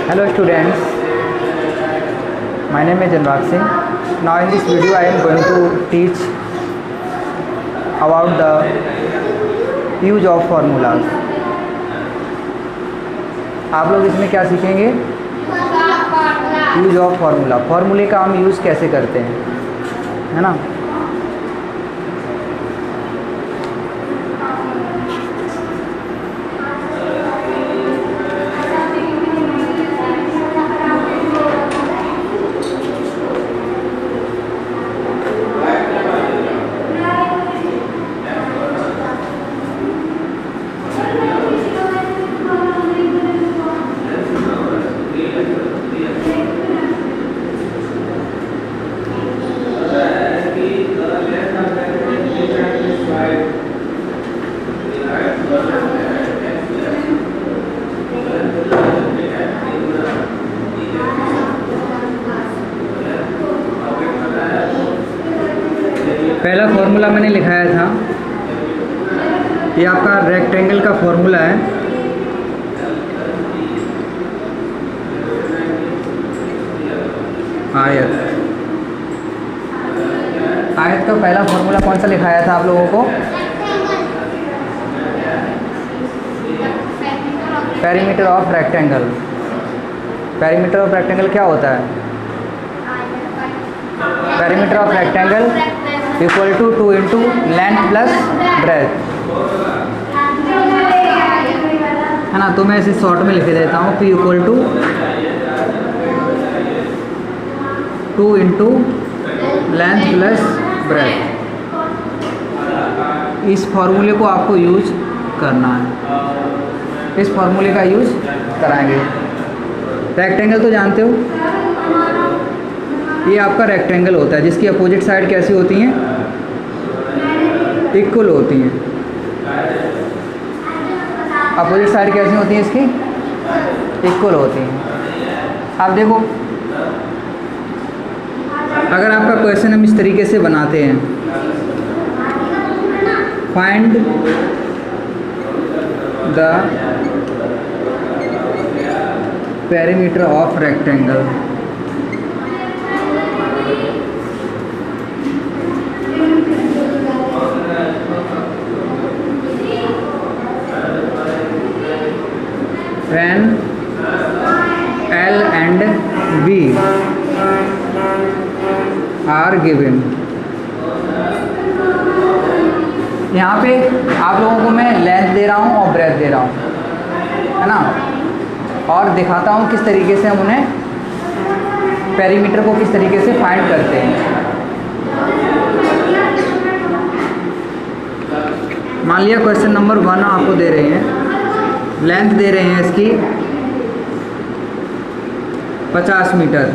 Hello students, my name is Janraj Singh. Now in this video I am going to teach about the use of formulas. आप लोग इसमें क्या सीखेंगे? Use of formula, फार्मूले का हम यूज़ कैसे करते हैं, है ना। पहला फॉर्मूला मैंने लिखाया था, ये आपका रेक्टेंगल का फॉर्मूला है। आयत का पहला फॉर्मूला कौन सा लिखाया था आप लोगों को? Perimeter of rectangle. Perimeter of rectangle क्या होता है? Perimeter of rectangle equal to 2 into length plus breadth, है ना। तो मैं इसे शॉर्ट में लिख देता हूँ, P equal to 2 into length plus breadth. इस फॉर्मूले को आपको यूज करना है, इस फॉर्मूले का यूज कराएंगे। रेक्टेंगल तो जानते हो, ये आपका रेक्टेंगल होता है जिसकी अपोजिट साइड कैसी होती हैं? इक्वल होती हैं। अपोजिट साइड कैसी होती हैं इसकी? इक्वल होती हैं। आप देखो, अगर आपका क्वेश्चन हम इस तरीके से बनाते हैं, find the perimeter of rectangle, when L and B are given। यहाँ पे आप लोगों को मैं लेंथ दे रहा हूँ और ब्रेथ दे रहा हूँ, है ना, और दिखाता हूँ किस तरीके से हम उन्हें पेरीमीटर को किस तरीके से फाइंड करते हैं। मान लिया क्वेश्चन नंबर 1 आपको दे रहे हैं, लेंथ दे रहे हैं इसकी 50 मीटर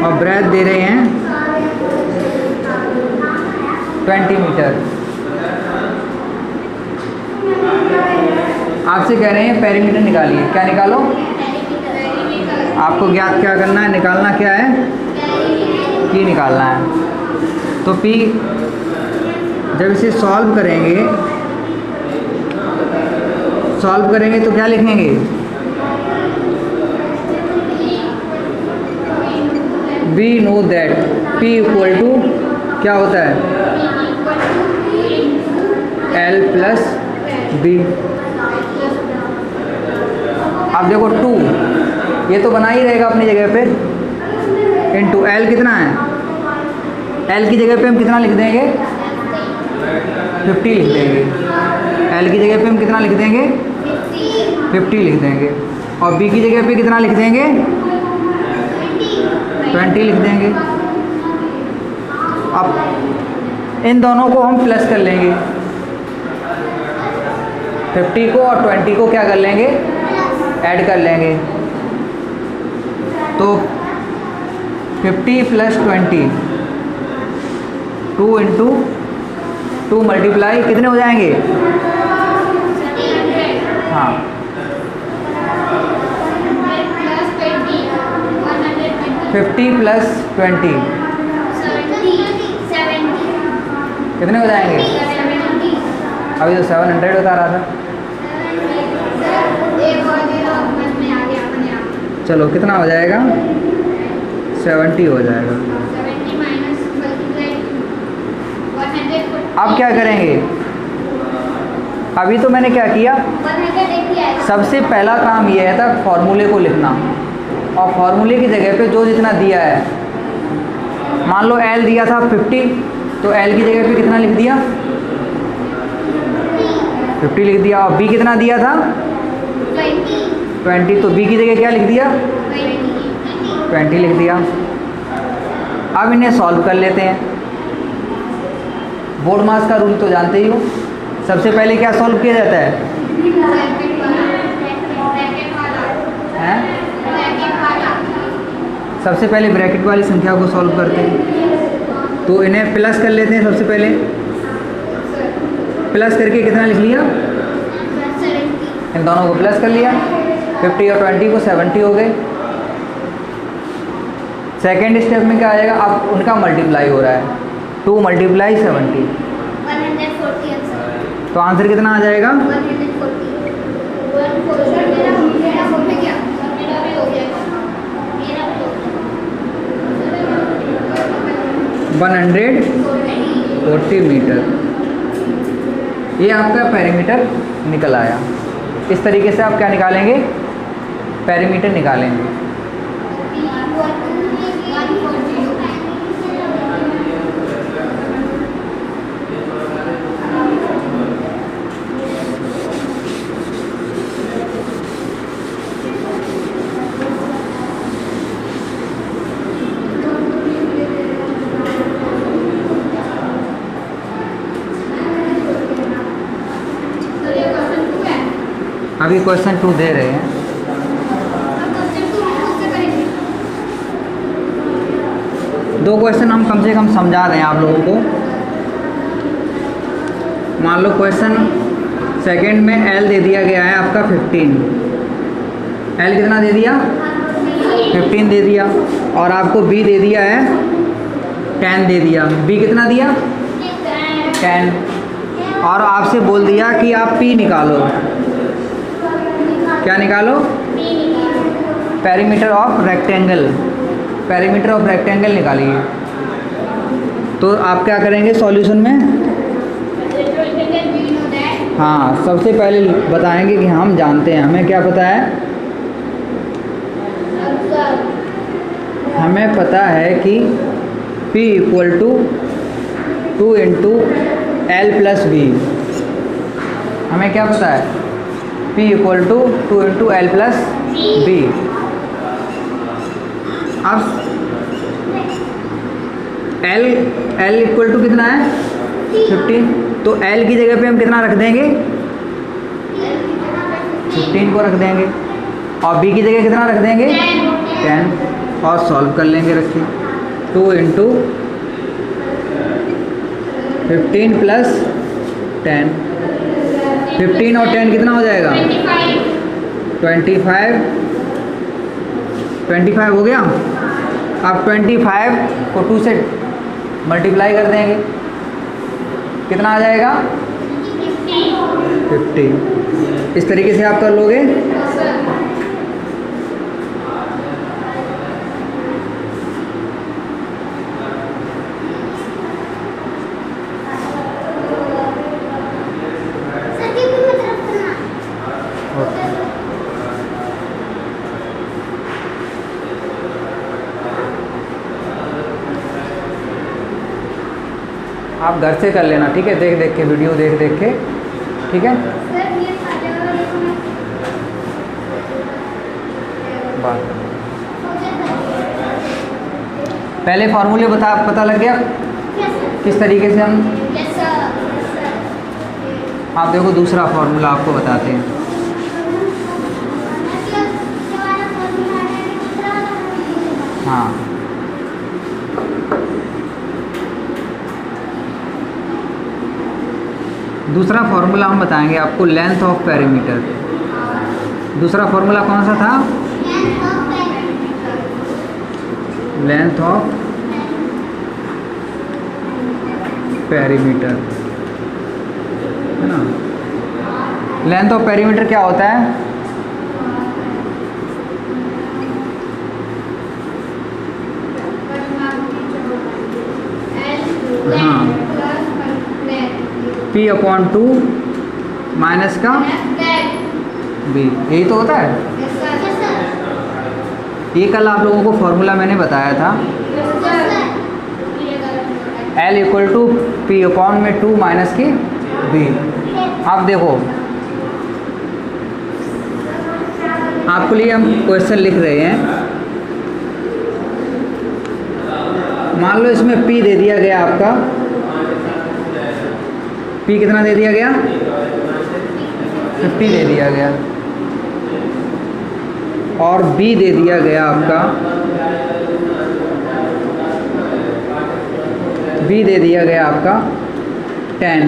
और ब्रेथ दे रहे हैं 20 मीटर। आपसे कह रहे हैं पेरीमीटर निकालिए। क्या निकालो? आपको ज्ञात क्या करना है, निकालना क्या है? P निकालना है। तो P जब इसे सॉल्व करेंगे तो क्या लिखेंगे? We know that P equal to क्या होता है? L plus B। अब देखो 2, ये तो बना ही रहेगा अपनी जगह पे, इंटू L कितना है? L की जगह पे हम कितना लिख देंगे? 50 लिख देंगे। L की जगह पे हम कितना लिख देंगे? 50 लिख देंगे। और B की जगह पे कितना लिख देंगे? 20 लिख देंगे। अब इन दोनों को हम प्लस कर लेंगे, 50 को और 20 को क्या कर लेंगे? ऐड कर लेंगे। तो 50 प्लस 20, 2 इंटू 2 मल्टीप्लाई कितने हो जाएंगे? हाँ, 50 प्लस 20 कितने हो जाएंगे? अभी तो 700 बता रहा था। चलो कितना हो जाएगा, 70 हो जाएगा। 70 माइनस मल्टीप्लाई 140। अब क्या करेंगे, अभी तो मैंने क्या किया, 180 आएगा। सबसे पहला काम यह था फॉर्मूले को लिखना, और फॉर्मूले की जगह पे जो जितना दिया है, मान लो L दिया था 50, तो L की जगह पे कितना लिख दिया, 50 लिख दिया। और B कितना दिया था 20, तो B की जगह क्या लिख दिया, 20 लिख दिया। अब इन्हें सॉल्व कर लेते हैं। बोर्ड मास का रूल तो जानते ही हो, सबसे पहले क्या सॉल्व किया जाता है, हैं? सबसे पहले ब्रैकेट वाली संख्या को सॉल्व करते हैं, तो इन्हें प्लस कर लेते हैं। सबसे पहले प्लस करके कितना लिख लिया, इन दोनों को प्लस कर लिया, 50 और 20 को 70 हो गए। सेकेंड स्टेप में क्या आएगा, अब उनका मल्टीप्लाई हो रहा है, 2 मल्टीप्लाई 70, 140 आंसर। तो आंसर कितना आ जाएगा, 140 मीटर। ये आपका पेरीमीटर निकल आया। इस तरीके से आप क्या निकालेंगे, पेरीमीटर निकालेंगे। अभी क्वेश्चन 2 दे रहे हैं। दो क्वेश्चन हम कम से कम समझा रहे हैं आप लोगों को। मान लो क्वेश्चन सेकंड में L दे दिया गया है आपका 15, L कितना दे दिया, 15 दे दिया, और आपको B दे दिया है 10 दे दिया। B कितना दिया, 10, और आपसे बोल दिया कि आप P निकालो। क्या निकालो, perimeter of rectangle, perimeter of rectangle निकालिए। तो आप क्या करेंगे सॉल्यूशन में, हाँ सबसे पहले बताएंगे कि हम जानते हैं, हमें क्या पता है, हमें पता है कि P equal to 2 into L plus B। हमें क्या पता है, P equal to 2 into L plus B। अब L इक्वल टू कितना है, 15, तो L की जगह पे हम कितना रख देंगे, 15 को रख देंगे, और B की जगह कितना रख देंगे, 10, और सॉल्व कर लेंगे। रखिए 2 इंटू 15 प्लस 10, 15 और 10 कितना हो जाएगा, 25 हो गया। अब 25 को 2 से मल्टीप्लाई कर देंगे, कितना आ जाएगा, 50। इस तरीके से आप कर लोगे। आप घर से कर लेना, ठीक है, देख देख के, वीडियो देख देख के, ठीक है। बात पहले फॉर्मूले पता लग गया किस तरीके से हम, आप देखो दूसरा फॉर्मूला आपको बताते हैं। हाँ दूसरा फॉर्मूला हम बताएंगे आपको, लेंथ ऑफ पेरीमीटर। दूसरा फॉर्मूला कौन सा था, लेंथ ऑफ पेरीमीटर, है ना। लेंथ ऑफ पेरीमीटर क्या होता है, P/2 माइनस का B, यही तो होता है। ये कल आप लोगों को फॉर्मूला मैंने बताया था, L equal to P/2 minus की B। अब देखो आपके लिए हम क्वेश्चन लिख रहे हैं। मान लो इसमें P दे दिया गया आपका, P कितना दे दिया गया, 50 दे दिया गया, और B दे दिया गया आपका, B दे दिया गया आपका 10।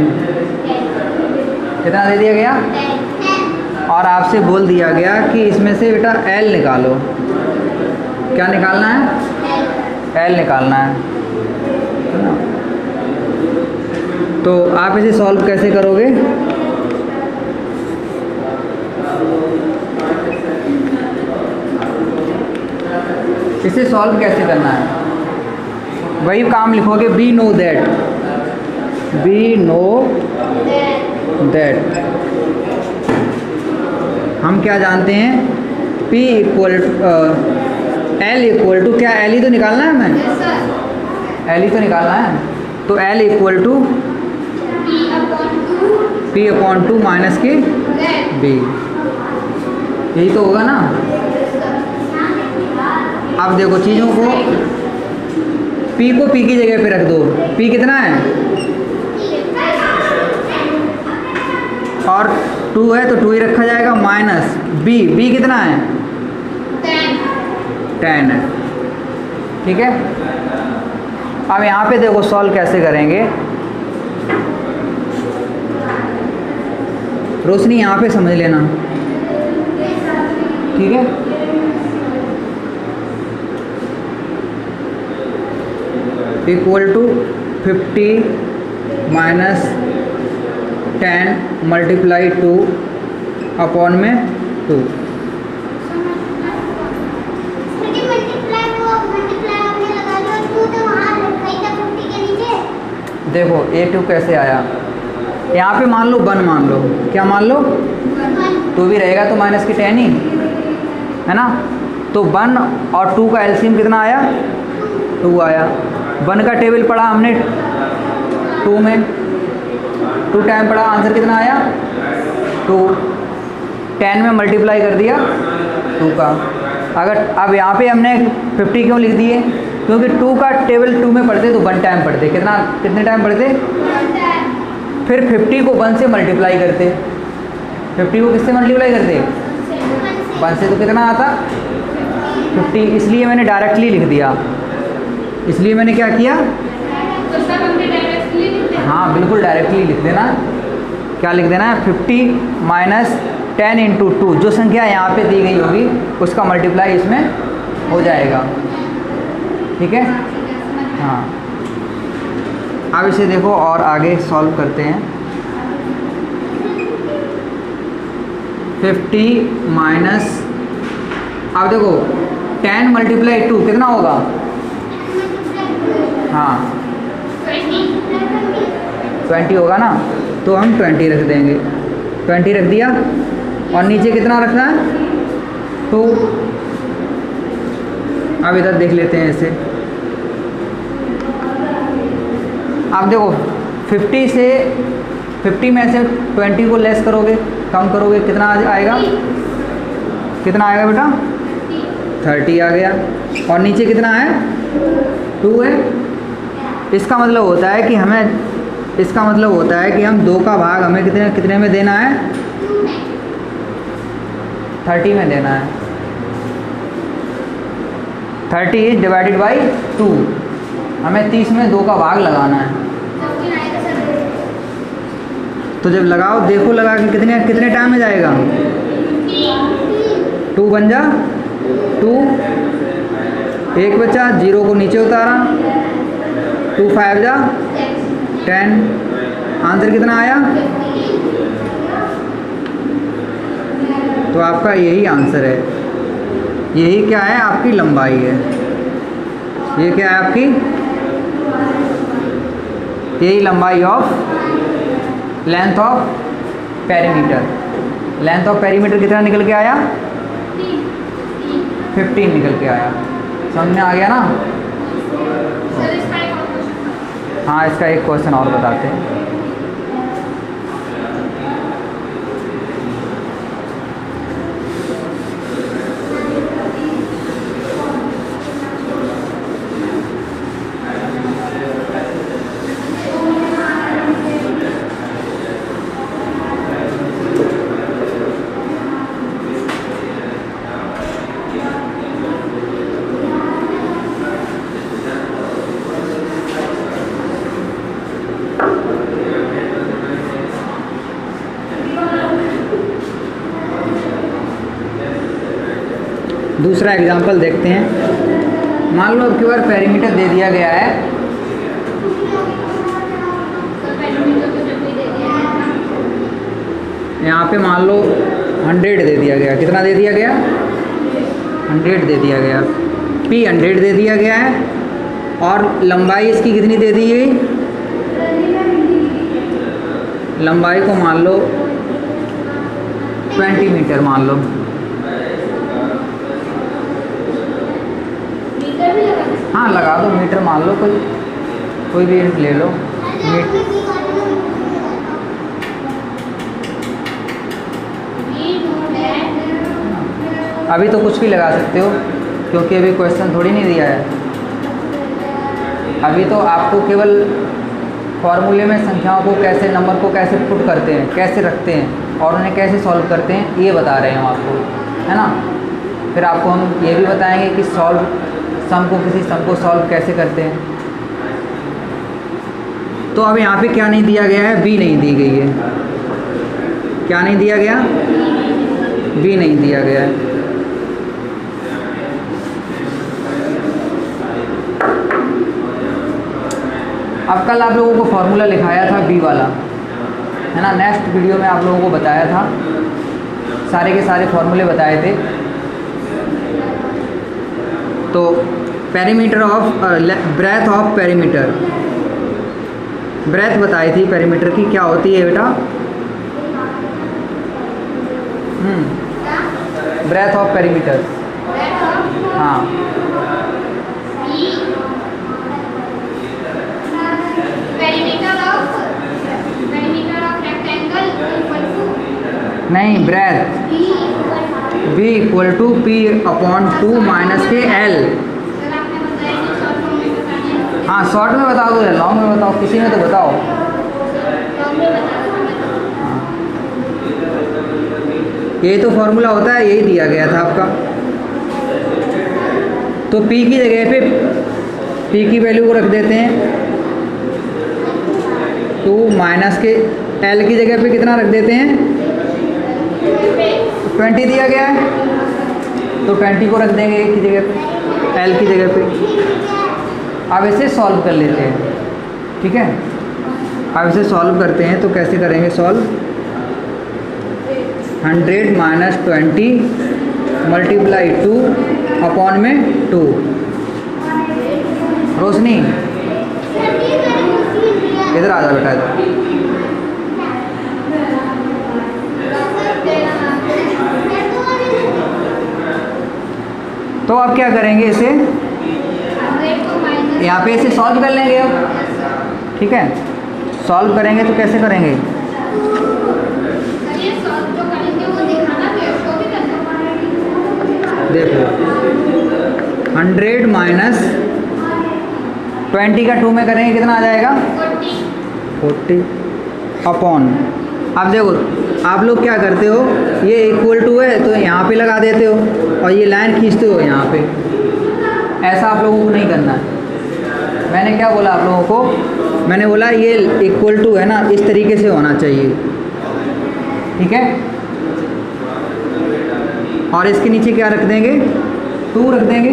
कितना दे दिया गया, और आपसे बोल दिया गया कि इसमें से बेटा L निकालो। क्या निकालना है, L निकालना है ना। तो आप इसे सॉल्व कैसे करोगे, इसे सॉल्व कैसे करना है, वही काम लिखोगे। वी नो दैट हम क्या जानते हैं, P equal L equal to, क्या L ही तो निकालना है हमें, L ही तो निकालना है। तो L equal to P/2 minus की B, यही तो होगा ना। अब देखो चीज़ों को, P को P की जगह पे रख दो। P कितना है, और 2 है तो 2 ही रखा जाएगा, माइनस B कितना है, 10 है। ठीक है, अब यहाँ पे देखो सॉल्व कैसे करेंगे। रोशनी यहाँ पे समझ लेना, ठीक है। Equal to 50 minus 10 multiply 2 upon में 2। देखो A2 कैसे आया, यहाँ पे मान लो 1 मान लो, क्या मान लो, 2 भी रहेगा तो माइनस की 10 ही है ना। तो 1 और 2 का एलसीएम कितना आया, 2 आया। 1 का टेबल पढ़ा हमने 2 में, 2 टाइम पढ़ा, आंसर कितना आया 2। 10 में मल्टीप्लाई कर दिया 2 का। अगर अब यहाँ पे हमने 50 क्यों लिख दिए, क्योंकि 2 का टेबल 2 में पढ़ते तो 1 टाइम पढ़ते, कितने टाइम पढ़ते, फिर 50 को 1 से मल्टीप्लाई करते, 50 को किससे मल्टीप्लाई करते, 1 से, तो कितना आता 50। इसलिए मैंने डायरेक्टली लिख दिया, इसलिए मैंने क्या किया, हाँ बिल्कुल डायरेक्टली लिख देना। क्या लिख देना है, 50 माइनस 10 इंटू 2, जो संख्या यहाँ पे दी गई होगी उसका मल्टीप्लाई इसमें हो जाएगा। ठीक है, हाँ। अब इसे देखो और आगे सॉल्व करते हैं। 50 माइनस, अब देखो 10 मल्टीप्लाई 2 कितना होगा, हाँ 20 होगा ना, तो हम 20 रख देंगे। 20 रख दिया, और नीचे कितना रखना है 2। अब इधर देख लेते हैं इसे। अब देखो 50 में से 20 को लेस करोगे, कम करोगे, कितना आएगा, कितना आएगा बेटा 30 आ गया। और नीचे कितना है 2 है। इसका मतलब होता है कि हमें, इसका मतलब होता है कि हम 2 का भाग हमें कितने में देना है, 30 में देना है। 30 डिवाइडेड बाई 2, हमें 30 में 2 का भाग लगाना है। तो जब लगाओ, देखो लगा के कितने टाइम में जाएगा, 2 बन जा 2, 1 बचा, 0 को नीचे उतारा, 2 5 जा 10, आंसर कितना आया, तो आपका यही आंसर है। यही क्या है, आपकी लंबाई है। ये क्या है आपकी, यही लंबाई of length of perimeter, length of perimeter कितना निकल के आया? 15 निकल के आया। समझ में आ गया ना? सर इसका एक और क्वेश्चन। हाँ, इसका एक क्वेश्चन और बताते हैं। दूसरा एग्जांपल देखते हैं। मान लो अब की बार पेरीमीटर दे दिया गया है, सर पेरीमीटर तो जब भी दे दिया है ना, यहाँ पे मान लो 100 दे दिया गया। कितना दे दिया गया? 100 दे दिया गया। P 100 दे दिया गया है और लंबाई इसकी कितनी दे दी गई? लंबाई को मान लो 20 मीटर मान लो। मीटर भी लगा सकते हाँ, लगा दो, मीटर मान लो, कोई भी ले लो। अभी तो कुछ भी लगा सकते हो क्योंकि अभी क्वेश्चन थोड़ी नहीं दिया है। अभी तो आपको केवल फॉर्मूले में संख्याओं को कैसे, नंबर को कैसे पुट करते हैं, कैसे रखते हैं और उन्हें कैसे सॉल्व करते हैं, ये बता रहे हैं हम आपको, है ना। फिर आपको हम ये भी बताएंगे कि सम को, किसी सम को सॉल्व कैसे करते हैं। तो अब यहाँ पे क्या नहीं दिया गया है? बी नहीं दी गई है। क्या नहीं दिया गया? बी नहीं दिया गया है। अब कल आप लोगों को फॉर्मूला लिखाया था बी वाला, है ना। नेक्स्ट वीडियो में आप लोगों को बताया था, सारे के सारे फॉर्मूले बताए थे। तो perimeter of breadth of perimeter, breadth बताई थी पेरीमीटर की, क्या होती है बेटा? ब्रेथ ऑफ पेरीमीटर, हाँ। नहीं, breadth B equal to P/2 minus के L। हाँ, शॉर्ट में बता दो या लॉन्ग में बताओ, किसी में तो बताओ। ये तो फॉर्मूला होता है, यही दिया गया था आपका। तो P की जगह पे P की वैल्यू को रख देते हैं 2 माइनस के L की जगह पे कितना रख देते हैं? 20 दिया गया है तो 20 को रख देंगे एक की जगह पे, L की जगह पे। अब इसे सॉल्व कर लेते हैं, ठीक है। अब इसे सॉल्व करते हैं तो कैसे करेंगे सॉल्व? 100 माइनस 20 मल्टीप्लाई 2 अपॉन में 2। रोशनी इधर आ जा बेटा, इधर। तो अब क्या करेंगे इसे? यहाँ पे इसे सॉल्व कर लेंगे अब, ठीक है। सॉल्व करेंगे तो कैसे करेंगे? देखो 100 माइनस 20 का 2 में करेंगे कितना आ जाएगा? 40 अपॉन। अब देखो आप लोग क्या करते हो, ये इक्वल टू है तो यहाँ पे लगा देते हो और ये लाइन खींचते हो यहाँ पे। ऐसा आप लोगों को नहीं करना है। मैंने क्या बोला आप लोगों को? मैंने बोला ये इक्वल टू है ना, इस तरीके से होना चाहिए, ठीक है। और इसके नीचे क्या रख देंगे? 2 रख देंगे।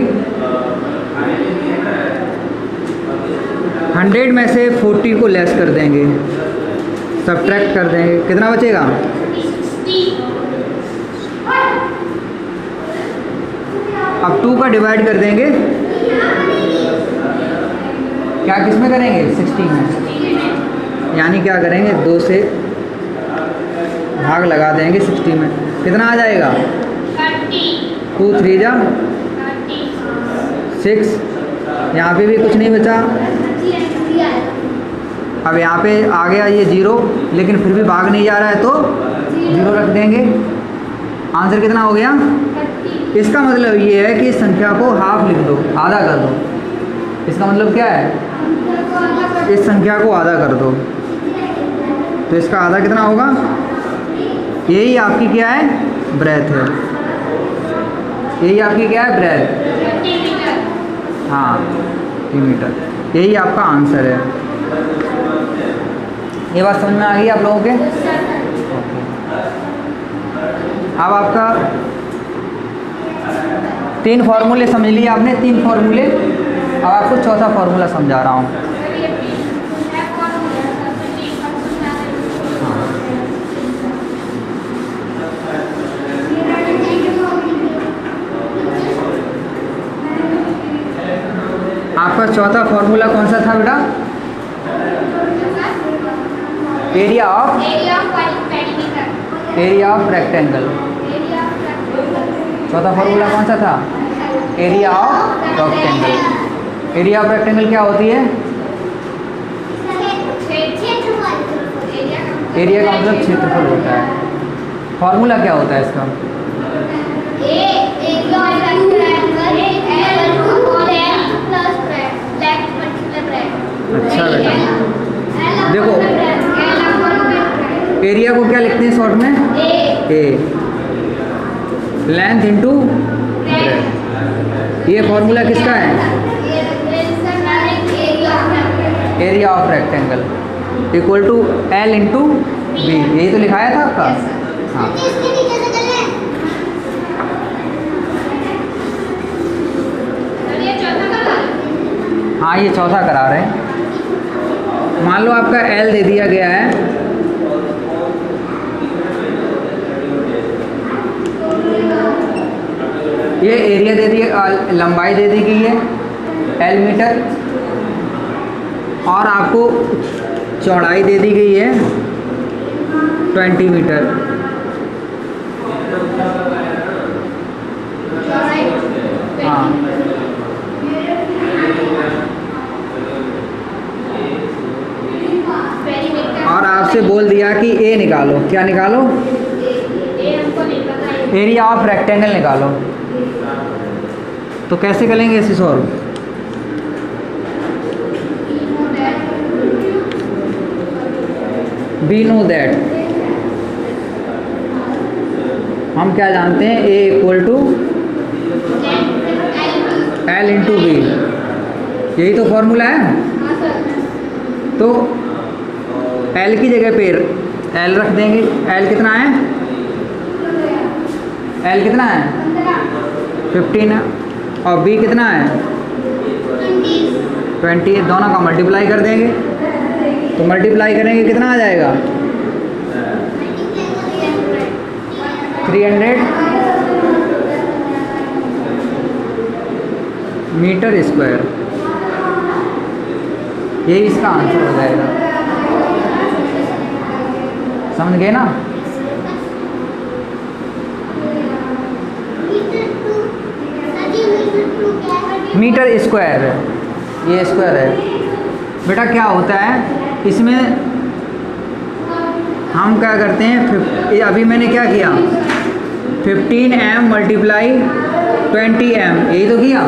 100 में से 40 को लेस कर देंगे, सब्ट्रैक्ट कर देंगे, कितना बचेगा? अब 2 का डिवाइड कर देंगे, क्या किस में करेंगे? 60 में। यानी क्या करेंगे? 2 से भाग लगा देंगे 60 में, कितना आ जाएगा? 30 2 3 जा 6। यहाँ पे भी कुछ नहीं बचा। अब यहाँ पे आ गया ये 0, लेकिन फिर भी भाग नहीं जा रहा है तो 0 रख देंगे। आंसर कितना हो गया? 30। इसका मतलब ये है कि इस संख्या को हाफ लिख दो, आधा कर दो। इसका मतलब क्या है? इस संख्या को आधा कर दो, तो इसका आधा कितना होगा? यही आपकी क्या है? ब्रेथ है। यही आपकी क्या है? ब्रेथ। हाँ 3 मीटर, यही आपका आंसर है। ये बात समझ में आ गई आप लोगों के? अब आपका 3 फार्मूले समझ लिए आपने, 3 फार्मूले। अब आपको चौथा फार्मूला समझा रहा हूँ। आपका चौथा फार्मूला कौन सा था बेटा? Area of rectangle. चौथा फार्मूला कौन सा था? Area of rectangle. Area of rectangle क्या होती है? एरिया का मतलब क्षेत्रफल होता है। फार्मूला क्या होता है इसका? अच्छा बेटा, देखो एरिया को क्या लिखते हैं शॉर्ट में? ए। Length into breadth. ये फॉर्मूला किसका है? Area of rectangle equal to l into b. यही तो लिखाया था आपका। हाँ हाँ ये चौथा करा रहे हैं। मान लो आपका एल दे दिया गया है, ये एरिया दे दिया, लंबाई दे दी गई है एल मीटर, और आपको चौड़ाई दे दी गई है 20 मीटर। हाँ और आपसे बोल दिया कि ए निकालो। क्या निकालो? एरिया ऑफ रेक्टेंगल निकालो। तो कैसे करेंगे इसे सॉल्व? वी नो दैट, हम क्या जानते हैं? A equal to l into b. यही तो फॉर्मूला है। तो एल की जगह पे एल रख देंगे। एल कितना है? एल कितना है? 15 है। और बी कितना है? 20। दोनों का मल्टीप्लाई कर देंगे, तो मल्टीप्लाई करेंगे कितना आ जाएगा? 300 मीटर स्क्वायर। यही इसका आंसर हो जाएगा। समझ गए ना? मीटर स्क्वायर है, ये स्क्वायर है बेटा। क्या होता है इसमें, हम क्या करते हैं? अभी मैंने क्या किया? 15m मल्टीप्लाई 20m, यही तो किया।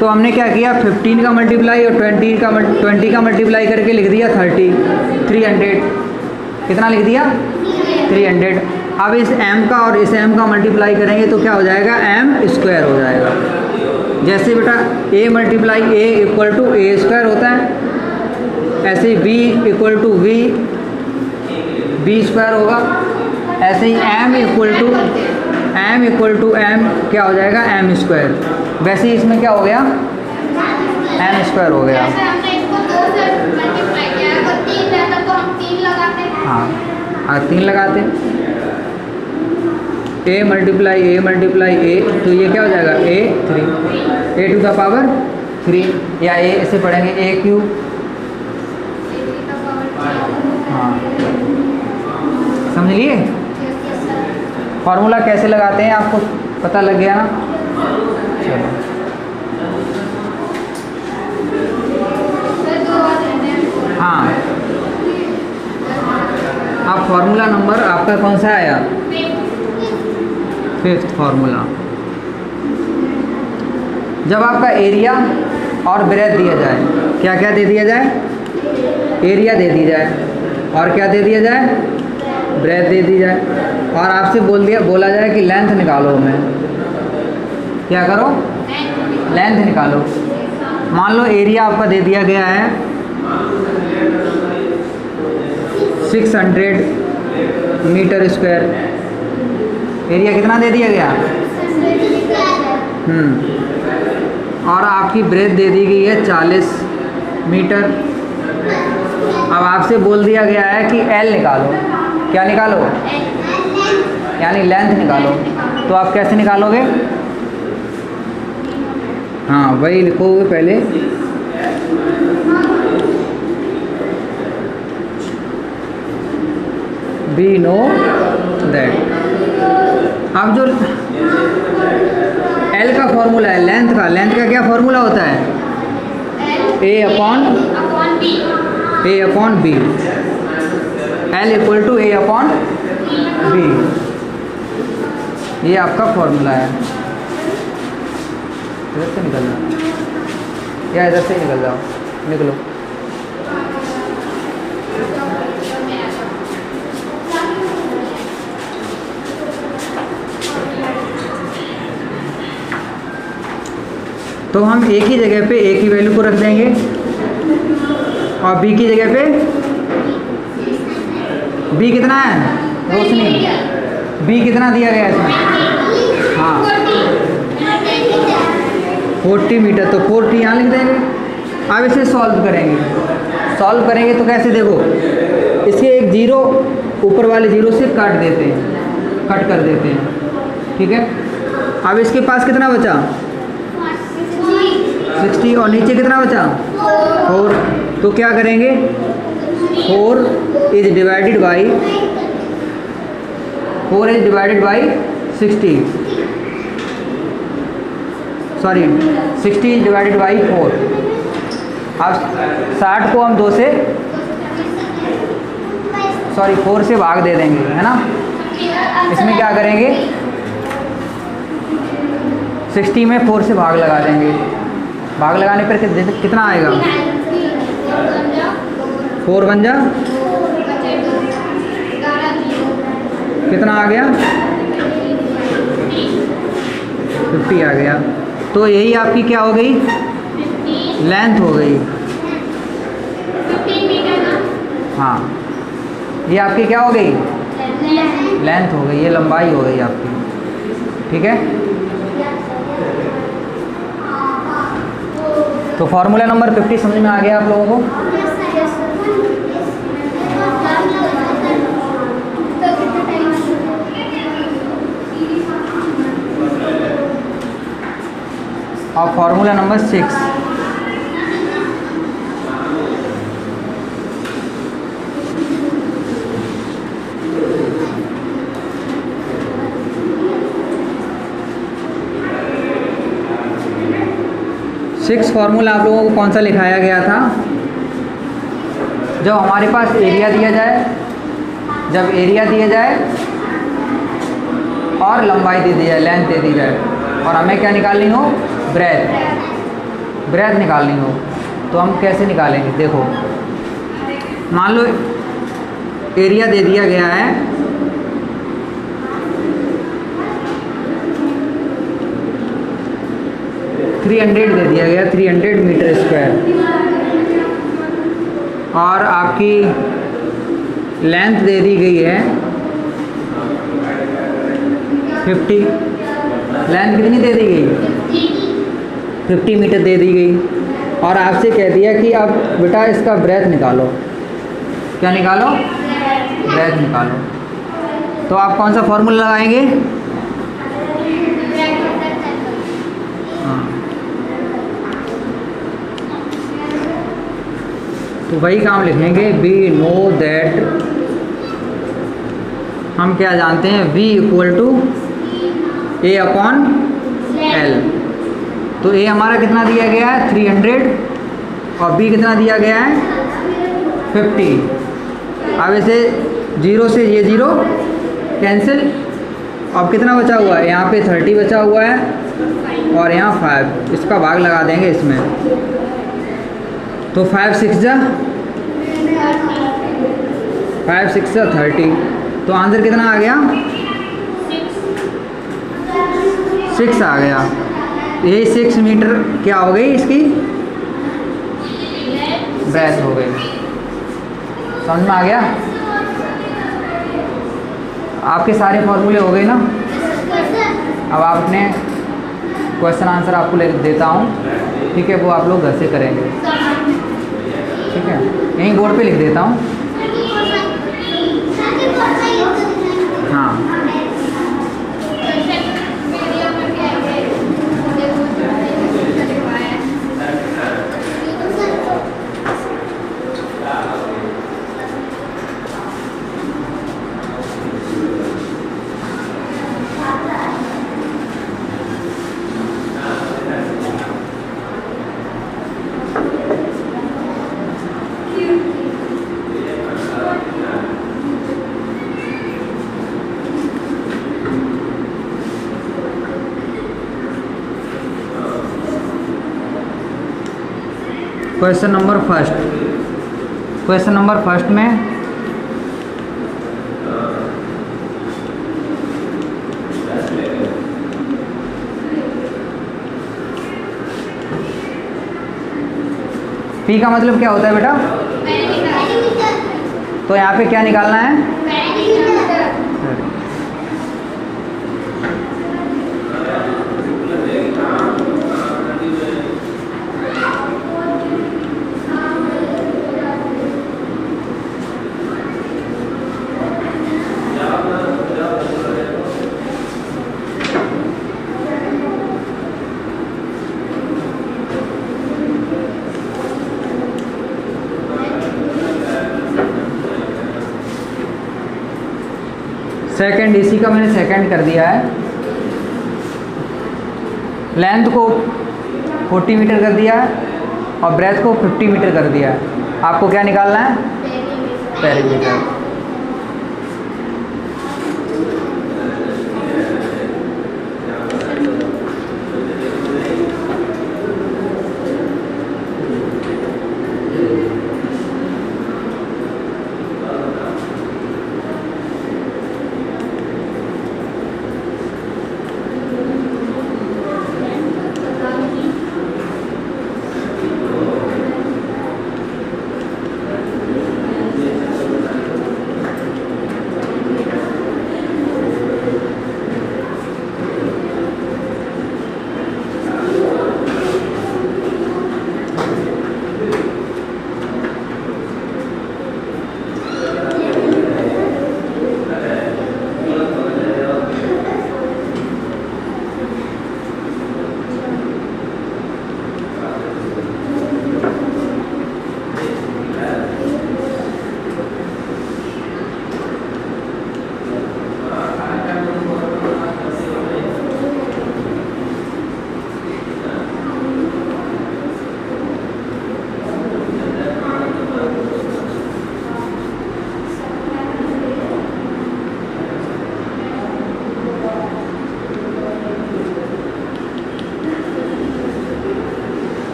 तो हमने क्या किया? 15 का मल्टीप्लाई और 20 का मल्टीप्लाई करके लिख दिया 300। कितना लिख दिया? 300। अब इस m का और इस m का मल्टीप्लाई करेंगे तो क्या हो जाएगा? m स्क्वायर हो जाएगा। जैसे बेटा a multiply a equal to a square होता है, ऐसे ही b equal to b square होगा। ऐसे ही m इक्वल टू m क्या हो जाएगा? m square. वैसे ही इसमें क्या हो गया? m स्क्वायर हो गया। हाँ 3 लगाते, a मल्टीप्लाई a, तो ये क्या हो जाएगा? a टू द पावर 3, या a ऐसे पढ़ेंगे a क्यूब। हाँ समझ लिए? फार्मूला कैसे लगाते हैं आपको पता लग गया ना? चलो हाँ, अब फार्मूला नंबर आपका कौन सा आया? 5th formula. जब आपका एरिया और ब्रेथ दिया जाए, क्या क्या दे दिया जाए? एरिया दे दी जाए और क्या दे दिया जाए? ब्रेथ दे दी जाए, और आपसे बोला जाए कि लेंथ निकालो। हमें क्या करो? लेंथ निकालो। मान लो एरिया आपका दे दिया गया है 600 मीटर स्क्वायर। एरिया कितना दे दिया गया? और आपकी ब्रेथ दे दी गई है 40 मीटर। अब आपसे बोल दिया गया है कि एल निकालो। क्या निकालो? यानी लेंथ निकालो। तो आप कैसे निकालोगे? हाँ, वही लिखोगे पहले। We know that. अब जो एल का फॉर्मूला है लेंथ का क्या फॉर्मूला होता है? A upon b. L equal to a upon b, ये आपका फॉर्मूला है। इधर से निकल जाओ या इधर से निकल जाओ, निकलो। तो हम एक ही जगह पे ए की वैल्यू को रख देंगे और बी की जगह पे बी कितना है रोशनी? बी कितना दिया गया है इसमें? हाँ 40 मीटर, तो 40 यहाँ लिख देंगे। अब इसे सॉल्व करेंगे तो कैसे? देखो, इसके एक जीरो ऊपर वाले जीरो से कट कर देते हैं, ठीक है। अब इसके पास कितना बचा? 60, और नीचे कितना बचा? 4। तो क्या करेंगे? 4 is divided by 60। Sorry, 60 is divided by 4। अब 60 को हम 4 से भाग दे देंगे, है ना। इसमें क्या करेंगे? 60 में 4 से भाग लगा देंगे। भाग लगाने पर कितना आएगा? 4 बन जा, कितना आ गया? 50 आ गया। तो यही आपकी क्या हो गई? लेंथ हो गई। हाँ, ये आपकी क्या हो गई? लेंथ हो गई, ये लंबाई हो गई आपकी, ठीक है। तो फार्मूला नंबर 50 समझ में आ गया आप लोगों को? और फार्मूला नंबर 6, फार्मूला आप लोगों को कौन सा लिखाया गया था? जब हमारे पास एरिया दिया जाए, और लंबाई दे दी जाए, लेंथ दे दी जाए, और हमें क्या निकालनी हो? ब्रेथ निकालनी हो। तो हम कैसे निकालेंगे? देखो, मान लो एरिया दे दिया गया है 300 दे दिया गया, 300 मीटर स्क्वायर, और आपकी लेंथ दे दी गई है 50। लेंथ कितनी दे दी गई? 50 मीटर दे दी गई, और आपसे कह दिया कि अब बेटा इसका ब्रेथ निकालो। क्या निकालो? ब्रेथ निकालो। तो आप कौन सा फॉर्मूला लगाएंगे? हाँ, तो वही काम लिखेंगे, वी नो दैट हम क्या जानते हैं, V equal to A upon L। तो A हमारा कितना दिया गया है 300 और B कितना दिया गया है 50। अब इसे 0 से ये 0 कैंसिल। अब कितना बचा हुआ है, यहाँ पे 30 बचा हुआ है और यहाँ 5, इसका भाग लगा देंगे इसमें। तो 5 6 जा 30। तो आंसर कितना आ गया 6 आ गया। ये 6 मीटर क्या हो गई इसकी ब्रेथ हो गई। समझ में आ गया? आपके सारे फॉर्मूले हो गए ना। अब आप अपने क्वेश्चन आंसर आपको ले देता हूँ, ठीक है, वो आप लोग घर से करेंगे, ठीक है। यहीं बोर्ड पे लिख देता हूँ। हाँ क्वेश्चन नंबर फर्स्ट में पी का मतलब क्या होता है बेटा? तो यहाँ पे क्या निकालना है? सेकंड, इसी का मैंने सेकंड कर दिया है। लेंथ को 40 मीटर कर दिया है और ब्रेथ को 50 मीटर कर दिया है। आपको क्या निकालना है? पेरीमीटर।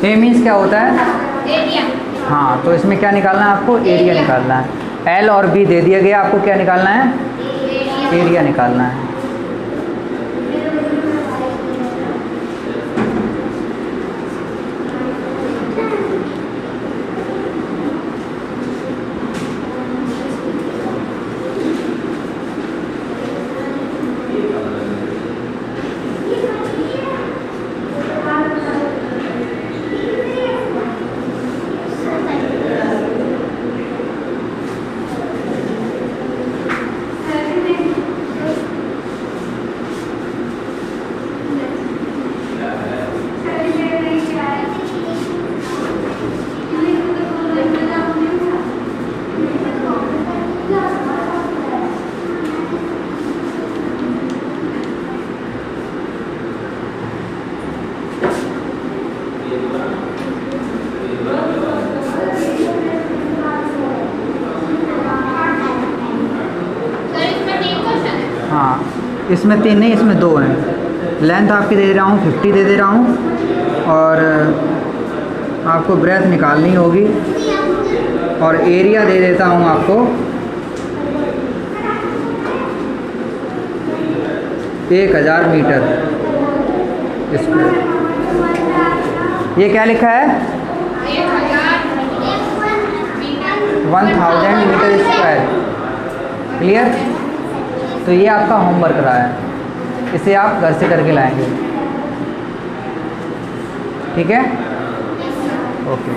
ए मीन्स क्या होता है? एरिया। हाँ, तो इसमें क्या निकालना है आपको? एरिया निकालना है। एल और बी दे दिया गया, आपको क्या निकालना है? एरिया निकालना है। इसमें 3 नहीं, इसमें 2 हैं। लेंथ आपकी दे रहा हूँ 50 दे रहा हूँ, और आपको ब्रेथ निकालनी होगी, और एरिया दे देता हूँ आपको 1000 मीटर स्क्वायर। ये क्या लिखा है? 1000 मीटर स्क्वायर। क्लियर? तो ये आपका होमवर्क रहा है, इसे आप घर से करके लाएंगे। ठीक है, ओके।